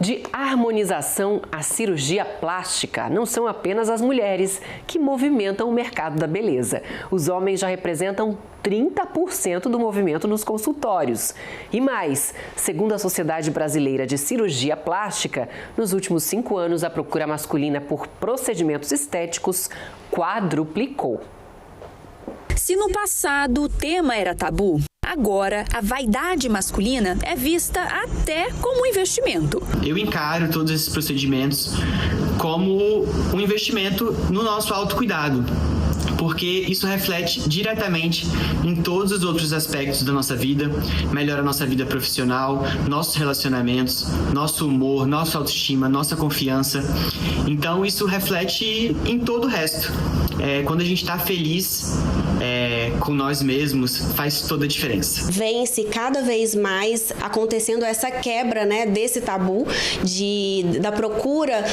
De harmonização à cirurgia plástica, não são apenas as mulheres que movimentam o mercado da beleza. Os homens já representam 30% do movimento nos consultórios. E mais, segundo a Sociedade Brasileira de Cirurgia Plástica, nos últimos 5 anos a procura masculina por procedimentos estéticos quadruplicou. Se no passado o tema era tabu, agora a vaidade masculina é vista até como um investimento. Eu encaro todos esses procedimentos como um investimento no nosso autocuidado, porque isso reflete diretamente em todos os outros aspectos da nossa vida, melhora a nossa vida profissional, nossos relacionamentos, nosso humor, nossa autoestima, nossa confiança. Então isso reflete em todo o resto. Quando a gente está feliz com nós mesmos, faz toda a diferença. Vem-se cada vez mais acontecendo essa quebra, desse tabu da procura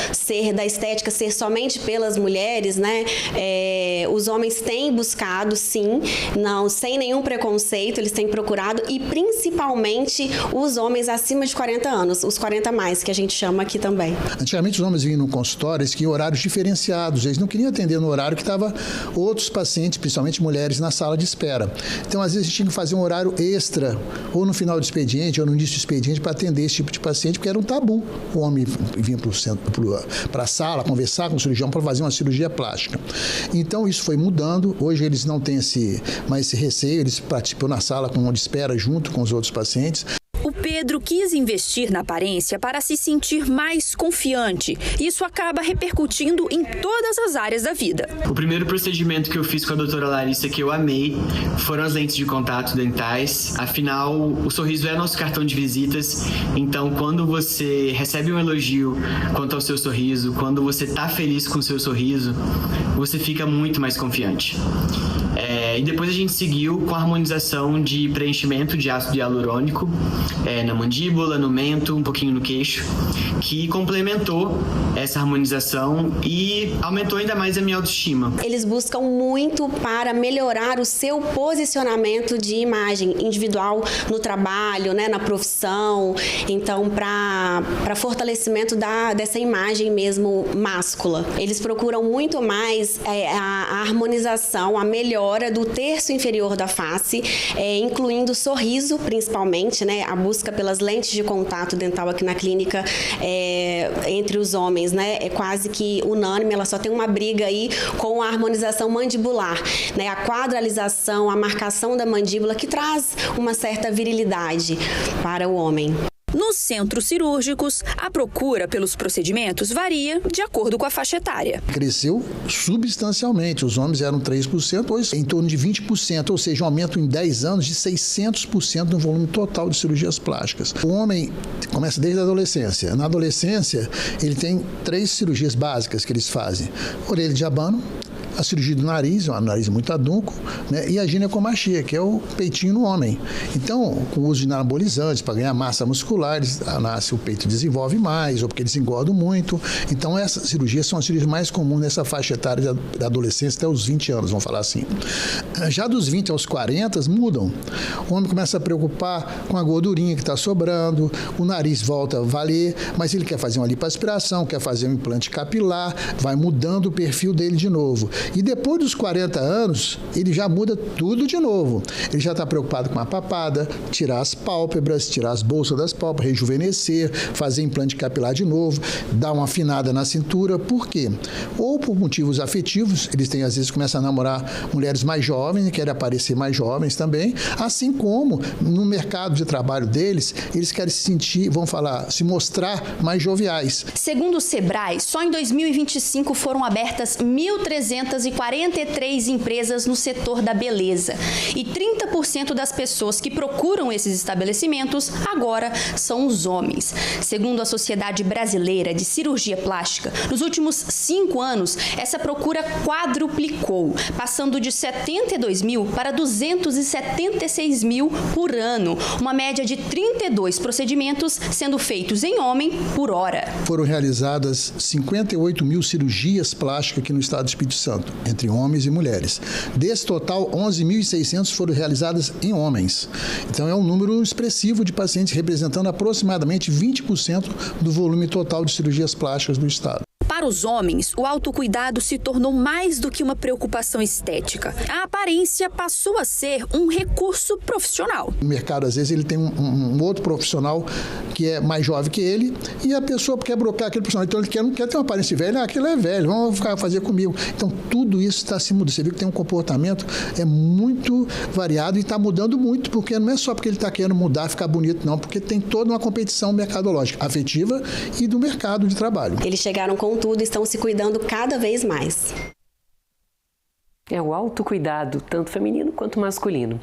da estética ser somente pelas mulheres, Os homens têm buscado, sim, não, sem nenhum preconceito, eles têm procurado, e principalmente os homens acima de 40 anos, os 40 mais, que a gente chama aqui também. Antigamente os homens vinham no consultório, eles tinham horários diferenciados, eles não queriam atender no horário que estava outros pacientes, principalmente mulheres, na sala de espera. Então, às vezes, a gente tinha que fazer um horário extra, ou no final do expediente, ou no início do expediente, para atender esse tipo de paciente, porque era um tabu. O homem vinha para a sala conversar com o cirurgião para fazer uma cirurgia plástica. Então, isso foi mudando. Hoje, eles não têm mais esse receio, eles participam na sala com uma de espera junto com os outros pacientes. O Pedro quis investir na aparência para se sentir mais confiante. Isso acaba repercutindo em todas as áreas da vida. O primeiro procedimento que eu fiz com a doutora Larissa, que eu amei, foram as lentes de contato dentais. Afinal, o sorriso é nosso cartão de visitas. Então, quando você recebe um elogio quanto ao seu sorriso, quando você está feliz com o seu sorriso, você fica muito mais confiante. E depois a gente seguiu com a harmonização de preenchimento de ácido hialurônico na mandíbula, no mento, um pouquinho no queixo, que complementou essa harmonização e aumentou ainda mais a minha autoestima. Eles buscam muito para melhorar o seu posicionamento de imagem individual no trabalho, na profissão, então para fortalecimento dessa imagem mesmo máscula. Eles procuram muito mais a harmonização, a melhora do terço inferior da face, incluindo o sorriso, principalmente, a busca pelas lentes de contato dental aqui na clínica entre os homens, é quase que unânime. Ela só tem uma briga aí com a harmonização mandibular, a quadralização, a marcação da mandíbula, que traz uma certa virilidade para o homem. Nos centros cirúrgicos, a procura pelos procedimentos varia de acordo com a faixa etária. Cresceu substancialmente. Os homens eram 3%, hoje em torno de 20%, ou seja, um aumento em 10 anos de 600% no volume total de cirurgias plásticas. O homem começa desde a adolescência. Na adolescência, ele tem 3 cirurgias básicas que eles fazem. Orelha de abano, a cirurgia do nariz, um nariz muito adunco, e a ginecomastia, que é o peitinho no homem. Então, com o uso de anabolizantes para ganhar massa muscular, o peito desenvolve mais, ou porque eles engordam muito. Então, essas cirurgias são as cirurgias mais comuns nessa faixa etária da adolescência até os 20 anos, vamos falar assim. Já dos 20 aos 40 mudam. O homem começa a preocupar com a gordurinha que está sobrando, o nariz volta a valer, mas ele quer fazer uma lipoaspiração, quer fazer um implante capilar, vai mudando o perfil dele de novo. E depois dos 40 anos, ele já muda tudo de novo. Ele já está preocupado com a papada, tirar as pálpebras, tirar as bolsas das pálpebras, rejuvenescer, fazer implante capilar de novo, dar uma afinada na cintura. Por quê? Ou por motivos afetivos, eles às vezes começam a namorar mulheres mais jovens e querem aparecer mais jovens também, assim como no mercado de trabalho deles, eles querem se mostrar mais joviais. Segundo o Sebrae, só em 2025 foram abertas 1.343 empresas no setor da beleza. E 30% das pessoas que procuram esses estabelecimentos agora são os homens. Segundo a Sociedade Brasileira de Cirurgia Plástica, nos últimos 5 anos, essa procura quadruplicou, passando de 72 mil para 276 mil por ano, uma média de 32 procedimentos sendo feitos em homem por hora. Foram realizadas 58 mil cirurgias plásticas aqui no estado do Espírito Santo. 20% entre homens e mulheres. Desse total, 11.600 foram realizadas em homens. Então é um número expressivo de pacientes, representando aproximadamente 20% do volume total de cirurgias plásticas do estado. Para os homens, o autocuidado se tornou mais do que uma preocupação estética. A aparência passou a ser um recurso profissional. No mercado, às vezes, ele tem um outro profissional que é mais jovem que ele e a pessoa quer brocar aquele profissional. Então, ele não quer ter uma aparência velha, aquilo é velho, vamos fazer comigo. Então, tudo isso está se mudando. Você viu que tem um comportamento muito variado e está mudando muito, porque não é só porque ele está querendo mudar, ficar bonito, não, porque tem toda uma competição mercadológica, afetiva e do mercado de trabalho. Eles chegaram com tudo, estão se cuidando cada vez mais. É o autocuidado, tanto feminino quanto masculino.